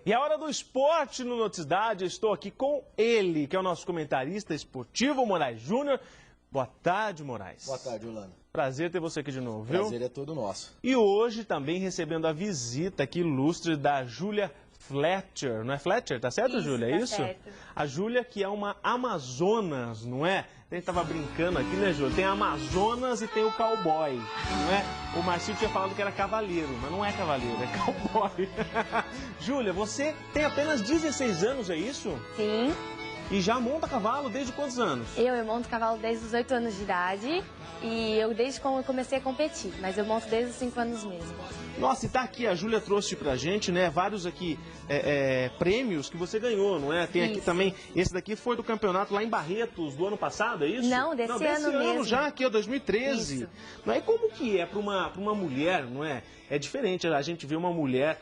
E a hora do esporte no Noticidade, estou aqui com ele, que é o nosso comentarista esportivo, Moraes Júnior. Boa tarde, Moraes. Boa tarde, Orlando. Prazer ter você aqui de novo, viu? Prazer é todo nosso. E hoje também recebendo a visita aqui ilustre da Júlia Fletcher, não é Fletcher? Tá certo, Júlia? É isso? Certo. A Júlia, que é uma Amazonas, não é? A gente tava brincando aqui, né, Júlia? Tem a Amazonas e tem o cowboy, não é? O Marcinho tinha falado que era cavaleiro, mas não é cavaleiro, é cowboy. Júlia, você tem apenas 16 anos, é isso? Sim. E já monta cavalo desde quantos anos? Eu monto cavalo desde os 8 anos de idade e eu desde quando eu comecei a competir, mas eu monto desde os 5 anos mesmo. Nossa, e tá aqui, a Júlia trouxe pra gente, né, vários aqui prêmios que você ganhou, não é? Tem aqui também, esse daqui foi do campeonato lá em Barretos, do ano passado, é isso? Não, desse ano mesmo. Já, aqui, ó, 2013. Isso. Não é? Como que é pra uma mulher, não é? É diferente, a gente vê uma mulher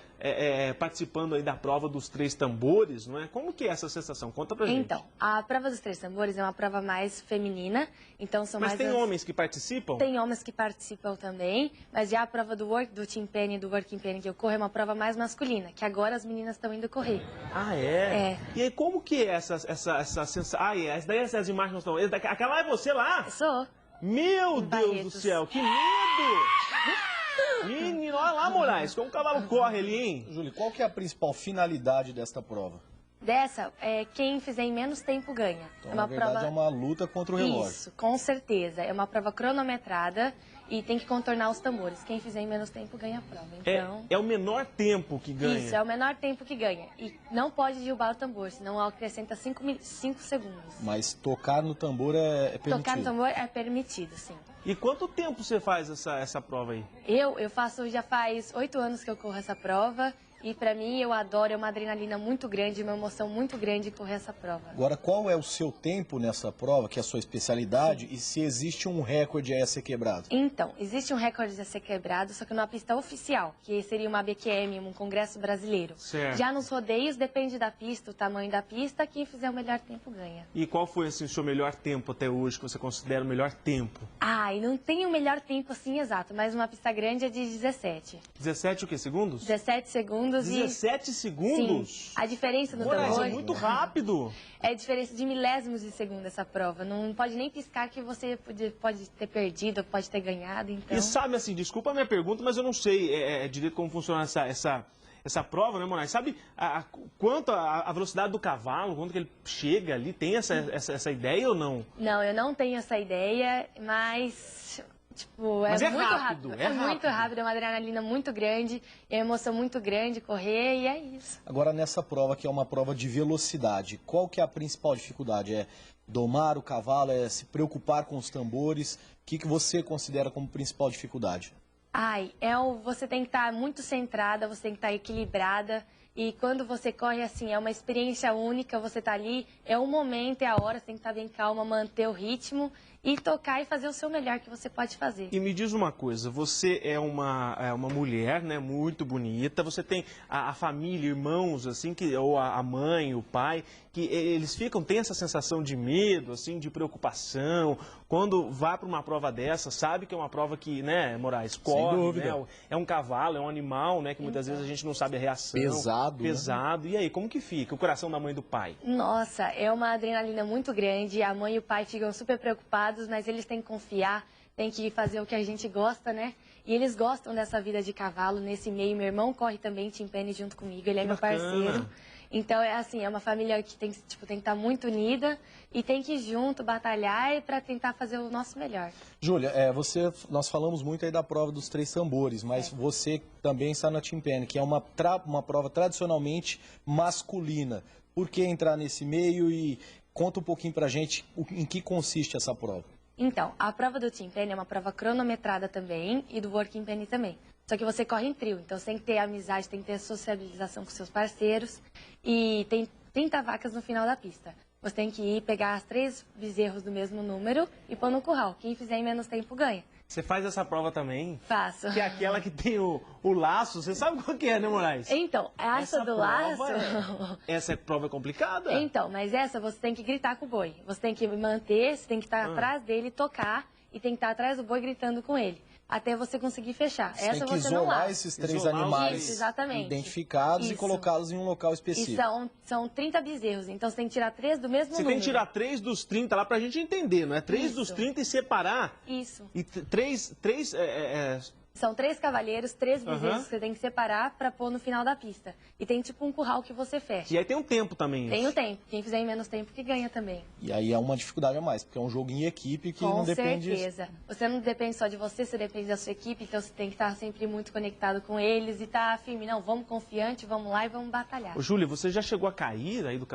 participando aí da prova dos 3 tambores, não é? Como que é essa sensação? Conta pra gente. Então, a prova dos 3 tambores é uma prova mais feminina, então são Mas mais... tem homens que participam? Tem homens que participam também, mas já a prova do Team Penny, do Working Penny que eu corro é uma prova mais masculina, que agora as meninas estão indo correr. Ah, é? É. E aí, como que é essa sensação? Ah, essa daí essas imagens não estão... Aquela é você lá? Eu sou. Meu Em Deus Barretos. do céu, que medo! Menino, olha lá, Moraes, como o cavalo corre ali, hein? Júlia, qual que é a principal finalidade desta prova? Dessa, quem fizer em menos tempo ganha. Então, na verdade, é uma luta contra o relógio. Isso, com certeza. É uma prova cronometrada e tem que contornar os tambores. Quem fizer em menos tempo ganha a prova. Então, É o menor tempo que ganha. isso, é o menor tempo que ganha. E não pode derrubar o tambor, senão acrescenta 5 segundos. Mas tocar no tambor é permitido. Tocar no tambor é permitido, sim. E quanto tempo você faz essa prova aí? Eu faço, já faz 8 anos que eu corro essa prova. E pra mim, eu adoro, é uma adrenalina muito grande, uma emoção muito grande correr essa prova. Agora, qual é o seu tempo nessa prova, que é a sua especialidade, e se existe um recorde a ser quebrado? Então, existe um recorde a ser quebrado, só que numa pista oficial, que seria uma BQM, um congresso brasileiro. Certo. Já nos rodeios, depende da pista, o tamanho da pista, quem fizer o melhor tempo ganha. E qual foi, assim, o seu melhor tempo até hoje, que você considera o melhor tempo? E não tem o melhor tempo assim exato, mas uma pista grande é de 17. 17 o quê? Segundos? 17 segundos 17 e... segundos? Sim, a diferença no Moraes, tambor... é muito rápido. É a diferença de milésimos de segundo essa prova. Não pode nem piscar que você pode ter perdido, pode ter ganhado, então... E sabe, assim, desculpa a minha pergunta, mas eu não sei direito como funciona essa prova, né, Moraes? Sabe quanto a velocidade do cavalo, quanto que ele chega ali? Tem essa ideia ou não? Não, eu não tenho essa ideia, mas... Tipo, Mas é muito rápido, É muito rápido, é uma adrenalina muito grande, é uma emoção muito grande correr e é isso. Agora, nessa prova, que é uma prova de velocidade, qual que é a principal dificuldade? É domar o cavalo, é se preocupar com os tambores? O que você considera como principal dificuldade? Você tem que estar muito centrada, você tem que estar equilibrada. E quando você corre assim, é uma experiência única, você tá ali, é o momento, é a hora, você tem que estar bem calma, manter o ritmo e tocar e fazer o seu melhor que você pode fazer. E me diz uma coisa, você é uma mulher, né, muito bonita, você tem a família, irmãos, assim, ou a mãe, o pai, que eles tem essa sensação de medo, assim, de preocupação, quando vai para uma prova dessa, sabe que é uma prova que, né, Moraes, corre, sem dúvida, né, é um cavalo, é um animal, né, que muitas vezes a gente não sabe a reação. Pesado. Né? E aí, como que fica o coração da mãe e do pai? Nossa, é uma adrenalina muito grande, a mãe e o pai ficam super preocupados, mas eles têm que confiar, têm que fazer o que a gente gosta, né? E eles gostam dessa vida de cavalo, nesse meio. Meu irmão corre também Team Penny junto comigo, ele é meu parceiro. Então, é uma família que tem que estar muito unida e tem que ir junto, batalhar para tentar fazer o nosso melhor. Júlia, nós falamos muito aí da prova dos 3 tambores, mas você também está na Team Penny, que é uma prova tradicionalmente masculina. Por que entrar nesse meio e conta um pouquinho pra gente em que consiste essa prova? Então, a prova do Team Penny é uma prova cronometrada também e do Working Penny também. Só que você corre em trio, então você tem que ter amizade, tem que ter sociabilização com seus parceiros e tem 30 vacas no final da pista. Você tem que ir pegar as 3 bezerros do mesmo número e pôr no curral. Quem fizer em menos tempo ganha. Você faz essa prova também? Faço. Que é aquela que tem o laço, você sabe qual que é, né, Moraes? Então, essa do laço... Essa prova é complicada? Então, mas essa você tem que gritar com o boi. Você tem que manter, você tem que estar atrás dele, tocar, e tem que estar atrás do boi gritando com ele. até você conseguir fechar. Você Essa tem que você não isolar lava. esses três Isolar animais Isso, exatamente. identificados e Isso. colocá-los em um local E específico. são 30 bezerros, então você tem que tirar 3 do mesmo Você número. tem que tirar 3 dos 30 lá pra gente entender, não é? 3 Isso. dos 30 e separar. Isso. E 3... São 3 cavalheiros, 3 bezerros Aham. que você tem que separar pra pôr no final da pista. E tem tipo um curral que você fecha. E aí tem um tempo também. Tem o tempo. Quem fizer em menos tempo que ganha também. E aí é uma dificuldade a mais, porque é um jogo em equipe que Com não depende... certeza. Você não depende só de você depende da sua equipe, então você tem que estar sempre muito conectado com eles e estar firme. Não, vamos confiante, vamos lá e vamos batalhar. Ô, Júlia, você já chegou a cair aí do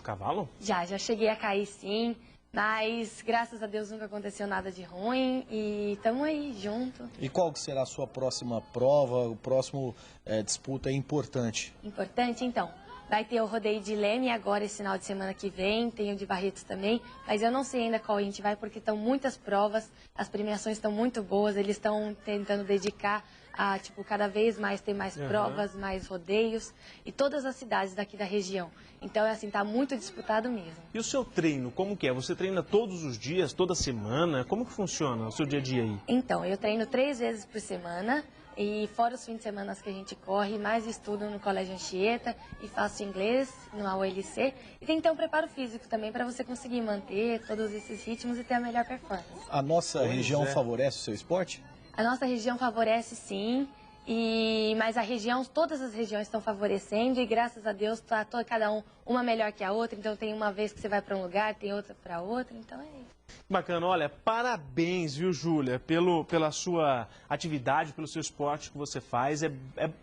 cavalo? Já cheguei a cair sim, mas graças a Deus nunca aconteceu nada de ruim e estamos aí junto. E qual que será a sua próxima prova, o próximo disputa importante? Importante, então. Vai ter o rodeio de Leme agora esse final de semana que vem, tem o de Barretos também, mas eu não sei ainda qual a gente vai porque estão muitas provas, as premiações estão muito boas, eles estão tentando dedicar a, tipo, cada vez mais ter mais provas, mais rodeios e todas as cidades daqui da região. Então, é assim, tá muito disputado mesmo. E o seu treino, como que é? Você treina todos os dias, toda semana? Como que funciona o seu dia a dia aí? Então, eu treino 3 vezes por semana. E fora os fins de semana que a gente corre, mais estudo no Colégio Anchieta e faço inglês no AULC. E tem que ter um preparo físico também para você conseguir manter todos esses ritmos e ter a melhor performance. A nossa região favorece o seu esporte? A nossa região favorece sim, mas a região, todas as regiões estão favorecendo e graças a Deus tá cada uma melhor que a outra. Então tem uma vez que você vai para um lugar, tem outra para outra, então é isso. Bacana, olha, parabéns, viu, Júlia, pela sua atividade, pelo seu esporte que você faz. É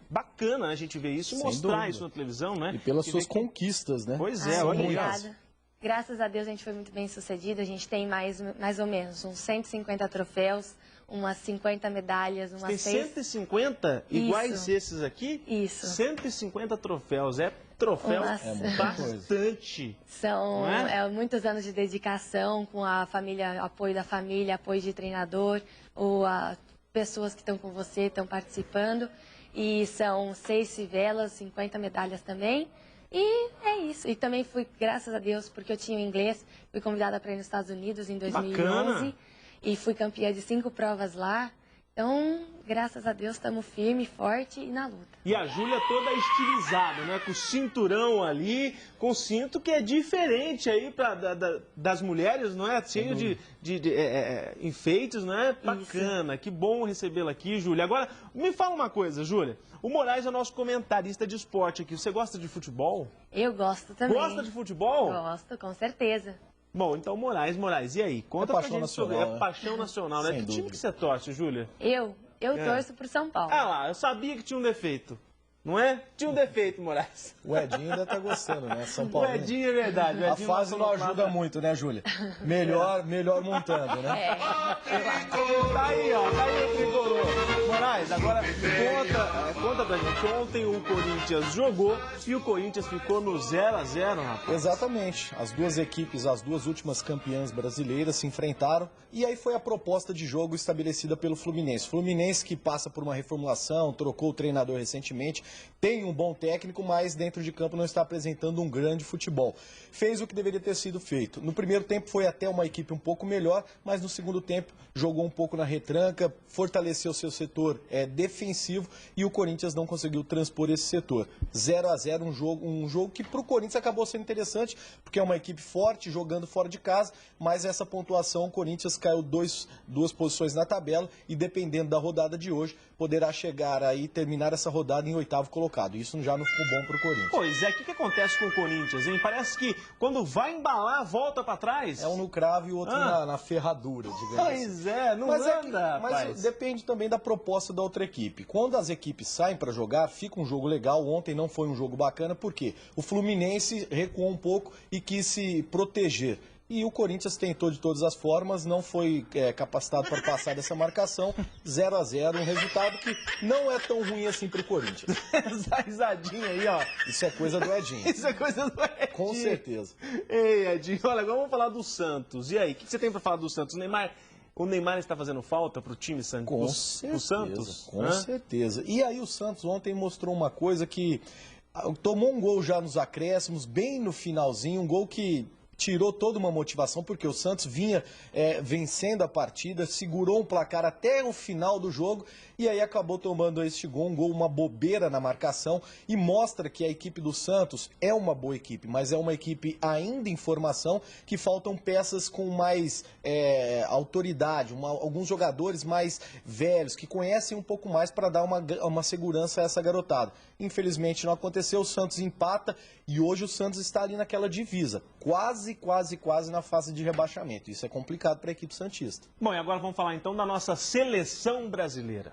bacana a gente ver isso e Sem mostrar dúvida. isso na televisão, né? E pelas E suas ver que- conquistas, né? Pois é, Ai, olha aí. obrigada. Graças a Deus a gente foi muito bem sucedido. A gente tem mais ou menos uns 150 troféus, umas 50 medalhas, Tem umas 6... 150 iguais Isso. esses aqui? Isso. 150 troféus. É troféu Umas- É muita bastante. São Não é? muitos anos de dedicação com a família, apoio da família, apoio de treinador, ou pessoas que estão com você, estão participando. E são 6 fivelas, 50 medalhas também. E é isso. E também fui, graças a Deus, porque eu tinha o inglês, fui convidada para ir nos Estados Unidos em 2011. Bacana. E fui campeã de 5 provas lá. Então, graças a Deus, estamos firme, forte e na luta. E a Júlia toda estilizada, né? Com o cinturão ali, com o cinto que é diferente aí das mulheres, não é? Cheio de enfeites, não é? Bacana, que bom recebê-la aqui, Júlia. Agora, me fala uma coisa, Júlia. O Moraes é o nosso comentarista de esporte aqui. Você gosta de futebol? Eu gosto também. Gosta de futebol? Gosto, com certeza. Bom, então Moraes, e aí? Conta pra paixão gente sobre... nacional, É né? paixão nacional, né? Sem Que time dúvida. que você torce, Júlia? Eu torço pro São Paulo. Ah lá, eu sabia que tinha um defeito. Não é? Tinha um defeito, Moraes. O Edinho ainda tá gostando, né? São O Paulo. Edinho é verdade. O A Edinho fase não passou ajuda muito, né, Júlia? Melhor montando, né? Tá aí, ó. Tá aí o tricolor. Moraes, agora conta pra gente. Ontem o Corinthians jogou e o Corinthians ficou no 0-0, rapaz. Exatamente. As duas equipes, as duas últimas campeãs brasileiras se enfrentaram e aí foi a proposta de jogo estabelecida pelo Fluminense. Fluminense que passa por uma reformulação, trocou o treinador recentemente, tem um bom técnico, mas dentro de campo não está apresentando um grande futebol. Fez o que deveria ter sido feito. No primeiro tempo foi até uma equipe um pouco melhor, mas no segundo tempo jogou um pouco na retranca, fortaleceu seu setor defensivo e o Corinthians não conseguiu transpor esse setor. 0-0, um jogo que para o Corinthians acabou sendo interessante, porque é uma equipe forte, jogando fora de casa, mas essa pontuação, o Corinthians caiu duas posições na tabela e dependendo da rodada de hoje, poderá chegar aí, terminar essa rodada em 8º colocado. Isso já não ficou bom para o Corinthians. Pois é, o que acontece com o Corinthians, hein? Parece que quando vai embalar, volta pra trás. É um no cravo e o outro na ferradura, digamos assim. Pois é, não anda, rapaz. Mas depende também da proposta da outra equipe. Quando as equipes saem para jogar, fica um jogo legal. Ontem não foi um jogo bacana, porque o Fluminense recuou um pouco e quis se proteger. E o Corinthians tentou de todas as formas, não foi capacitado para passar dessa marcação. 0-0, um resultado que não é tão ruim assim para o Corinthians. Essa risadinha aí, ó. Isso é coisa do Edinho. Isso é coisa do Edinho. Com certeza. Ei, Edinho, olha, agora vamos falar do Santos. E aí, o que você tem para falar do Santos? O Neymar está fazendo falta para o time Santos? Com certeza, Santos? com certeza. E aí o Santos ontem mostrou uma coisa que tomou um gol já nos acréscimos, bem no finalzinho, um gol que tirou toda uma motivação, porque o Santos vinha vencendo a partida, segurou um placar até o final do jogo e aí acabou tomando este gol, um gol, uma bobeira na marcação, e mostra que a equipe do Santos é uma boa equipe, mas é uma equipe ainda em formação, que faltam peças com mais autoridade, alguns jogadores mais velhos, que conhecem um pouco mais para dar uma segurança a essa garotada. Infelizmente não aconteceu, o Santos empata e hoje o Santos está ali naquela divisa, quase na fase de rebaixamento. Isso é complicado para a equipe santista. Bom, e agora vamos falar então da nossa seleção brasileira.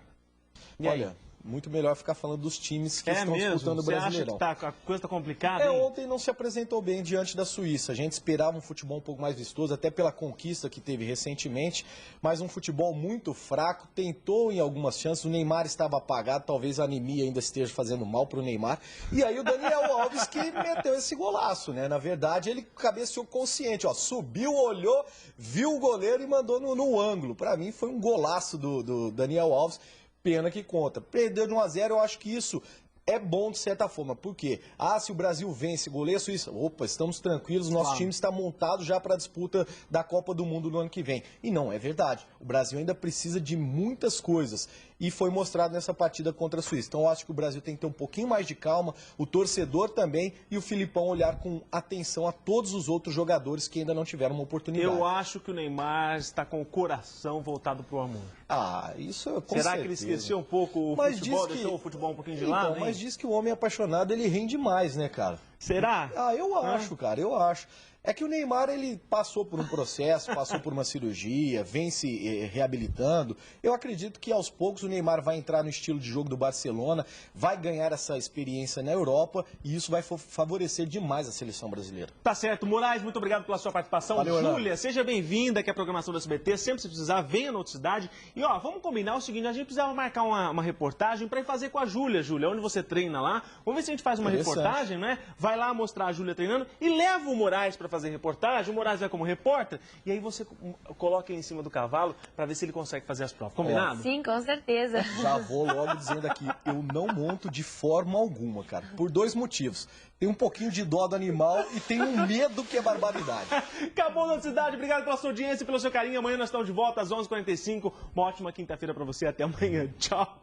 E aí? Olha, muito melhor ficar falando dos times que estão mesmo? disputando o Brasileirão. Você acha que a coisa está complicada, hein? Ontem não se apresentou bem diante da Suíça. A gente esperava um futebol um pouco mais vistoso, até pela conquista que teve recentemente, mas um futebol muito fraco, tentou em algumas chances, o Neymar estava apagado, talvez a anemia ainda esteja fazendo mal para o Neymar, e aí o Daniel Alves que meteu esse golaço, né? Na verdade, ele cabeceou consciente, ó, subiu, olhou, viu o goleiro e mandou no ângulo. Para mim foi um golaço do Daniel Alves. Pena que conta. Perdeu de 1 a 0, eu acho que isso é bom de certa forma. Por quê? Se o Brasil vence, goleia a Suíça, opa, estamos tranquilos, nosso time está montado já para a disputa da Copa do Mundo no ano que vem. E não, é verdade. O Brasil ainda precisa de muitas coisas. E foi mostrado nessa partida contra a Suíça. Então eu acho que o Brasil tem que ter um pouquinho mais de calma, o torcedor também, e o Filipão olhar com atenção a todos os outros jogadores que ainda não tiveram uma oportunidade. Eu acho que o Neymar está com o coração voltado para o amor. Isso com Será certeza. que ele esqueceu um pouco o futebol, deixou o futebol um pouquinho de lado, hein? Mas diz que o homem apaixonado, ele rende mais, né, cara? Será? Eu acho, cara, eu acho. É que o Neymar, ele passou por um processo, passou por uma cirurgia, vem se reabilitando. Eu acredito que aos poucos o Neymar vai entrar no estilo de jogo do Barcelona, vai ganhar essa experiência na Europa e isso vai favorecer demais a seleção brasileira. Tá certo. Moraes, muito obrigado pela sua participação. Valeu, Júlia, seja bem-vinda aqui à programação do SBT. Sempre se precisar, venha na outra cidade. E ó, vamos combinar o seguinte, a gente precisava marcar uma reportagem para ir fazer com a Júlia, onde você treina lá. Vamos ver se a gente faz uma reportagem, né? Vai lá mostrar a Júlia treinando e leva o Moraes para fazer reportagem, o Moraes vai como repórter, e aí você coloca ele em cima do cavalo para ver se ele consegue fazer as provas. Combinado? Sim, com certeza. Já vou logo dizendo aqui, eu não monto de forma alguma, cara, por 2 motivos. Tem um pouquinho de dó do animal e tem um medo que é barbaridade. Acabou a cidade, obrigado pela sua audiência e pelo seu carinho. Amanhã nós estamos de volta às 11h45. Uma ótima quinta-feira para você, até amanhã. Tchau.